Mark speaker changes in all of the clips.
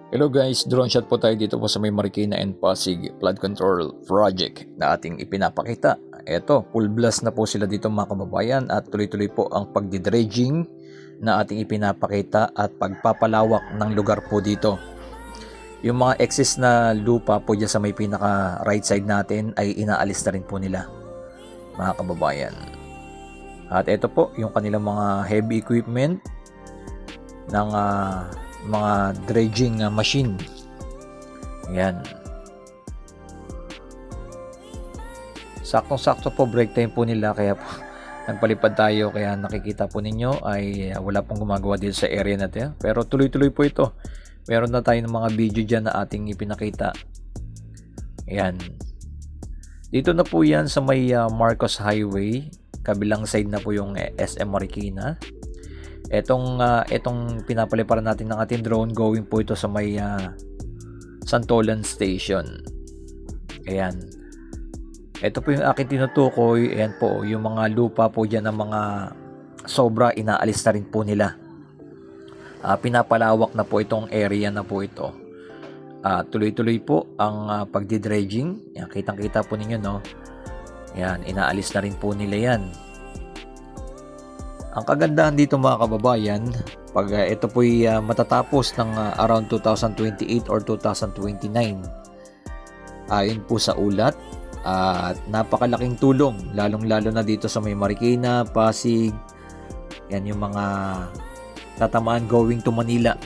Speaker 1: Hello guys, drone shot po tayo dito po sa may Marikina and Pasig flood control project na ating ipinapakita. Eto, full blast na po sila dito mga kababayan at tuloy-tuloy po ang pagdidredging na ating ipinapakita at pagpapalawak ng lugar po dito. Yung mga excess na lupa po dyan sa may pinaka right side natin ay inaalis na rin po nila mga kababayan. At ito po yung kanilang mga heavy equipment ng mga dredging machine. Ayan. Saktong-sakto po break time po nila kaya po nagpalipad tayo, kaya nakikita po ninyo ay wala pong gumagawa dito sa area natin. Pero tuloy-tuloy po ito. Meron na tayo ng mga video dyan na ating ipinakita. Ayan. Dito na po yan sa may Marcos Highway. Kabilang side na po yung SM Marikina. Etong pinapaliparan natin ng ating drone, going po ito sa may Santolan Station. Ayan. Ito po yung aking tinutukoy. Ayan po, yung mga lupa po dyan ng mga sobra, inaalis na rin po nila. Pinapalawak na po itong area na po ito. Tuloy-tuloy po ang pagdidredging. Yan, kitang-kita po ninyo, no? Yan, inaalis na rin po nila yan. Ang kagandahan dito mga kababayan, pag ito po'y matatapos ng around 2028 or 2029, ayon po sa ulat, at napakalaking tulong, lalong-lalo na dito sa may Marikina, Pasig, yan yung mga tatamaan going to Manila.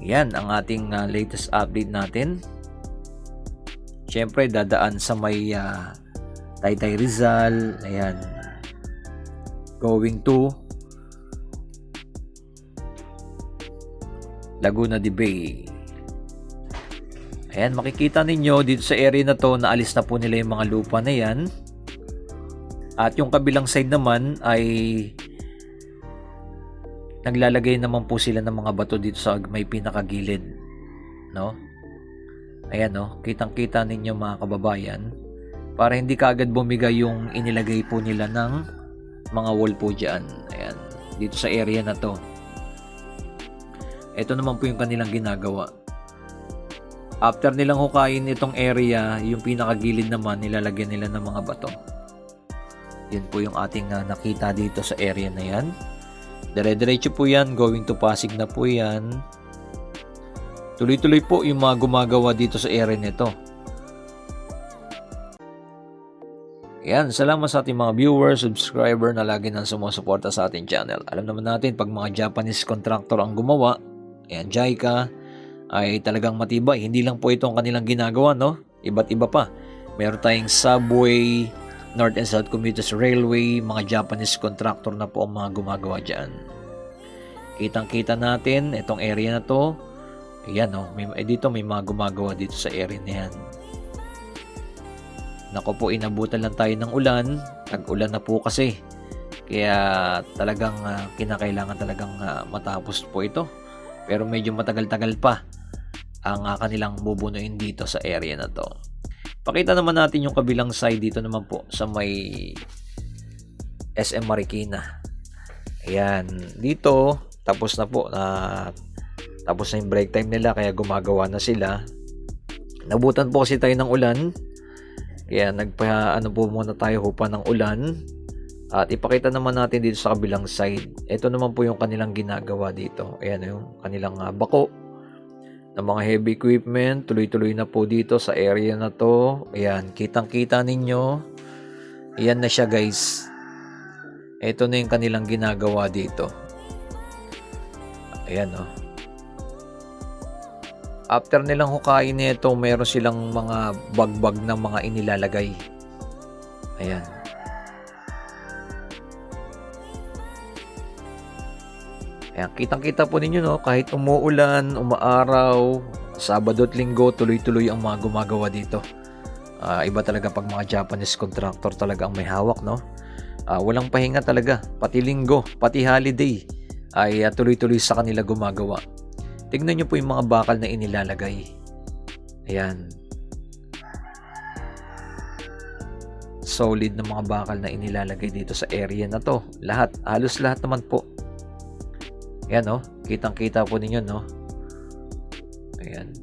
Speaker 1: Yan ang ating latest update natin. Siyempre, dadaan sa may Taytay Rizal, ayan, going to Laguna de Bay. Ayan, makikita ninyo dito sa area na to, naalis na po nila yung mga lupa na yan. At yung kabilang side naman ay naglalagay naman po sila ng mga bato dito sa may pinakagilid, no? Ayan, no, kitang-kita ninyo mga kababayan, para hindi kaagad bumigay yung inilagay po nila ng mga wall po dyan. Ayan, dito sa area na to. Ito naman po yung kanilang ginagawa. After nilang hukayin itong area, yung pinakagilid naman nilalagyan nila ng mga bato. Yan po yung ating nakita dito sa area na yan. Dire-diretso po yan, going to Pasig na po yan. Tuloy-tuloy po yung mga gumagawa dito sa area nito. Yan, salamat sa ating mga viewers, subscriber na lagi nang sumusuporta sa ating channel. Alam naman natin, pag mga Japanese contractor ang gumawa, ayan, JICA, ay talagang matibay. Hindi lang po ito ang kanilang ginagawa, no? Iba't iba pa. Meron tayong subway, North and South Commuters Railway, mga Japanese contractor na po ang mga gumagawa dyan. Kitang-kita natin, itong area na to, ayan, no? Dito may mga gumagawa dito sa area na yan. Nako po, inabutan lang tayo ng ulan. Tag-ulan na po kasi. Kaya talagang kinakailangan talagang matapos po ito. Pero medyo matagal-tagal pa ang kanilang bubunuin dito sa area na to. Pakita naman natin yung kabilang side dito naman po sa may SM Marikina. Ayan. Dito, tapos na po. Tapos na yung break time nila kaya gumagawa na sila. Nabutan po kasi tayo ng ulan. Kaya po muna tayo hupa ng ulan. At ipakita naman natin dito sa kabilang side. Ito naman po yung kanilang ginagawa dito. Ayan yung kanilang bako ng mga heavy equipment. Tuloy-tuloy na po dito sa area na to. Ayan, kitang-kita ninyo. Ayan na siya guys. Ito na yung kanilang ginagawa dito. Ayan o. After nilang hukain nito, meron silang mga bagbag na mga inilalagay. Ayan. Ayan, kitang-kita po ninyo, no? Kahit umuulan, umaaraw, Sabado at Linggo, tuloy-tuloy ang mga gumagawa dito. Iba talaga pag mga Japanese contractor talaga ang may hawak, no? Walang pahinga talaga. Pati Linggo, pati holiday ay tuloy-tuloy sa kanila gumagawa. Tignan nyo po yung mga bakal na inilalagay. Ayan. Solid na mga bakal na inilalagay dito sa area na to. Lahat, halos lahat naman po. Ayan, oh. Kitang-kita po ninyo, no? Ayan.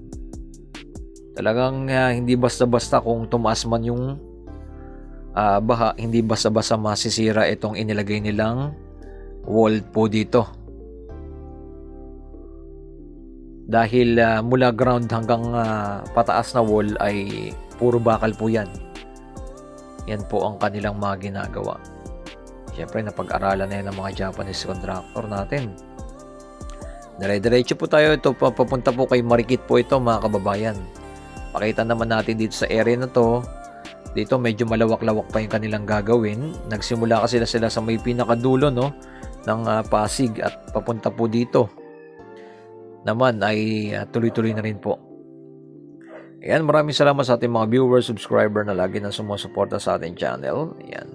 Speaker 1: Talagang hindi basta-basta kung tumaas man yung baha, hindi basta-basta masisira itong inilagay nilang wall po dito. Dahil mula ground hanggang pataas na wall ay puro bakal po yan. Yan po ang kanilang mga ginagawa. Siyempre, napag-aralan na yan ng mga Japanese contractor natin. Dire-diretso po tayo. Ito, papunta po kay Marikit po ito, mga kababayan. Pakita naman natin dito sa area na to. Dito, medyo malawak-lawak pa yung kanilang gagawin. Nagsimula kasi sila sa may pinakadulo, no, ng Pasig at papunta po dito. Naman ay tuloy-tuloy na rin po. Ayan, maraming salamat sa ating mga viewers, subscriber na lagi na sumusuporta sa ating channel. Ayan.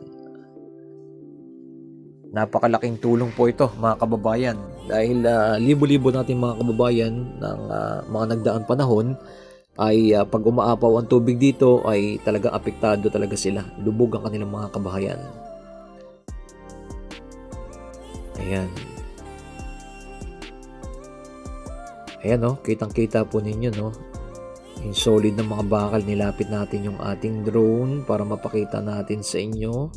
Speaker 1: Napakalaking tulong po ito, mga kababayan, dahil libo-libo natin mga kababayan ng mga nagdaang panahon ay pag umaapaw ang tubig dito ay talagang apektado talaga sila. Lubog ang kanilang mga kabahayan. Ayan. Ayan, no, kitang-kita po ninyo, no, yung solid na mga bakal. Nilapit natin yung ating drone para mapakita natin sa inyo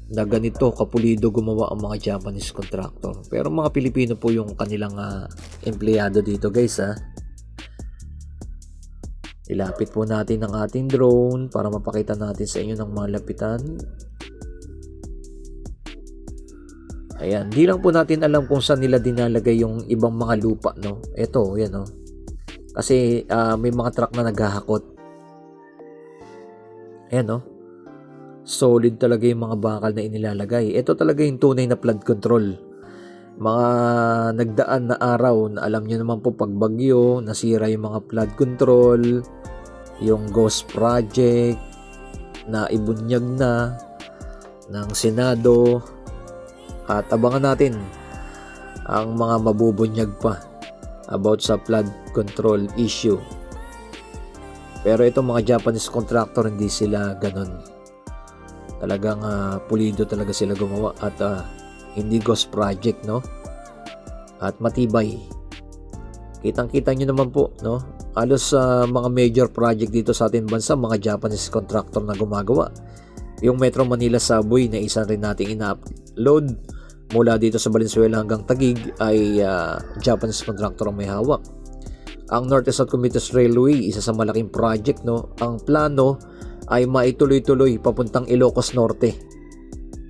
Speaker 1: na ganito kapulido gumawa ang mga Japanese contractor. Pero mga Pilipino po yung kanilang empleyado dito, guys, ha. Ilapit po natin ang ating drone para mapakita natin sa inyo ng malapitan. Ayan, di lang po natin alam kung saan nila dinalagay yung ibang mga lupa, no. Ito, yan, no. Kasi may mga truck na naghahakot. Ayan, no. Solid talaga yung mga bakal na inilalagay. Ito talaga yung tunay na flood control. Mga nagdaan na araw na alam nyo naman po pag bagyo, nasira yung mga flood control, yung ghost project na ibunyag na ng Senado. At abangan natin ang mga mabubunyag pa about sa flood control issue. Pero itong mga Japanese contractor, hindi sila ganun. Talagang pulido talaga sila gumawa at hindi ghost project, no? At matibay. Kitang-kita nyo naman po, no? Halos mga major project dito sa ating bansa, mga Japanese contractor na gumagawa. Yung Metro Manila Subway na isa rin nating ina-upload mula dito sa Valenzuela hanggang Taguig ay Japanese contractor ang may hawak. Ang North and South Commuter Railway, isa sa malaking project, no? Ang plano ay maituloy-tuloy papuntang Ilocos Norte.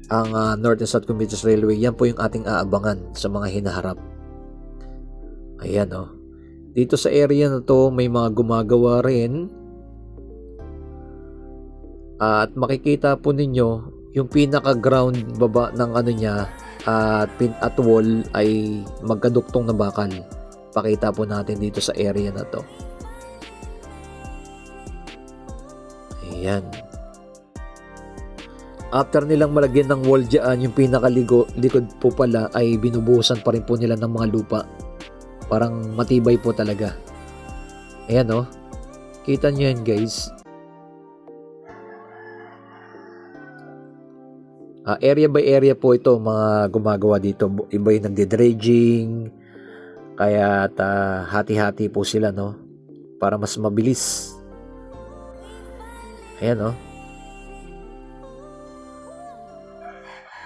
Speaker 1: Ang North and South Commuter Railway, yan po yung ating aabangan sa mga hinaharap. Ayan, no. Dito sa area na to may mga gumagawa rin. At makikita po ninyo yung pinaka-ground baba ng ano niya at wall ay magkaduktong na bakal. Pakita po natin dito sa area na to. Ayan. After nilang malagyan ng wall dyan, yung pinakalikod po pala ay binubuhusan pa rin po nila ng mga lupa. Parang matibay po talaga. Ayan, no. Kita nyo yan, guys. Area by area po ito mga gumagawa dito. Iba yung nagde-dredging. Kaya hati-hati po sila, no, para mas mabilis. Ayan, no.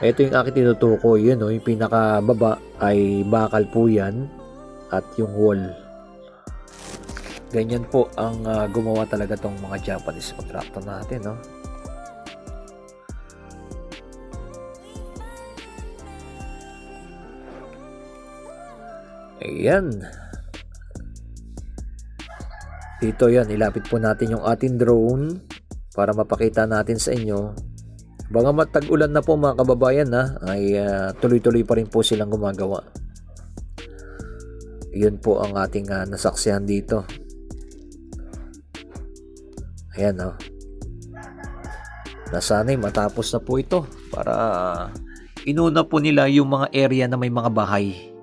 Speaker 1: Ito yung aking tinutukoy. Yun, no, yung pinakababa ay bakal po yan. At yung wall. Ganyan po ang gumawa talaga tong mga Japanese contractor natin, no. Ayan. Dito yan, ilapit po natin yung ating drone para mapakita natin sa inyo. Bagamat tag-ulan na po mga kababayan, ay tuloy-tuloy pa rin po silang gumagawa. Yun po ang ating nasaksihan dito. Ayan, no. Nasanay matapos na po ito para inuna po nila yung mga area na may mga bahay.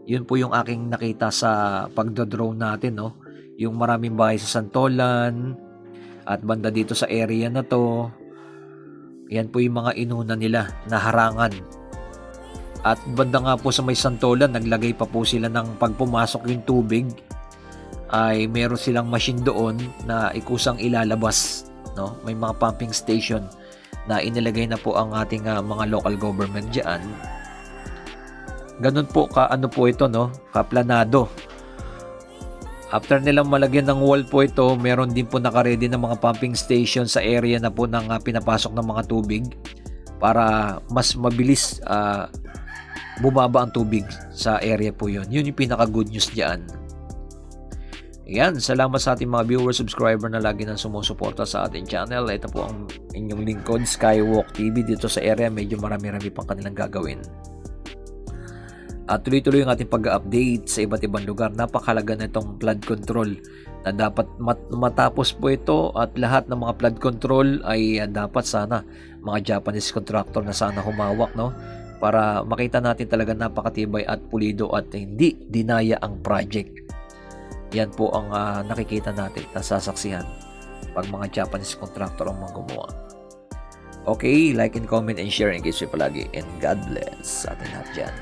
Speaker 1: Yun po yung aking nakita sa pagdodrone natin, no. Yung maraming bahay sa Santolan at banda dito sa area na to. Yan po yung mga inuna nila na harangan At banda nga po sa may Santolan, naglagay pa po sila ng pag pumasok yung tubig ay meron silang machine doon na ikusang ilalabas, no? May mga pumping station na inilagay na po ang ating mga local government diyan. Ganun po ano po ito, no? Kaplanado. After nilang malagyan ng wall po ito, meron din po naka-ready ng mga pumping station sa area na po ng pinapasok ng mga tubig para mas mabilis bumaba ang tubig sa area po yun. Yun yung pinaka-good news diyan. Ayan, salamat sa ating mga viewers, subscriber na lagi nang sumusuporta sa ating channel. Ito po ang inyong lingkod, Skywalk TV. Dito sa area, medyo marami-rami pang kanilang gagawin. At tuloy-tuloy ang ating pag-update sa iba't ibang lugar. Napakalaga na itong flood control na dapat matapos po ito, at lahat ng mga flood control ay dapat sana mga Japanese contractor na sana humawak, no? Para makita natin talaga napakatibay at pulido at hindi dinaya ang project. Yan po ang nakikita natin, nasasaksihan pag mga Japanese contractor ang mga gumawa. Okay, like and comment and share. Engage palagi, and God bless sa ating lahat dyan.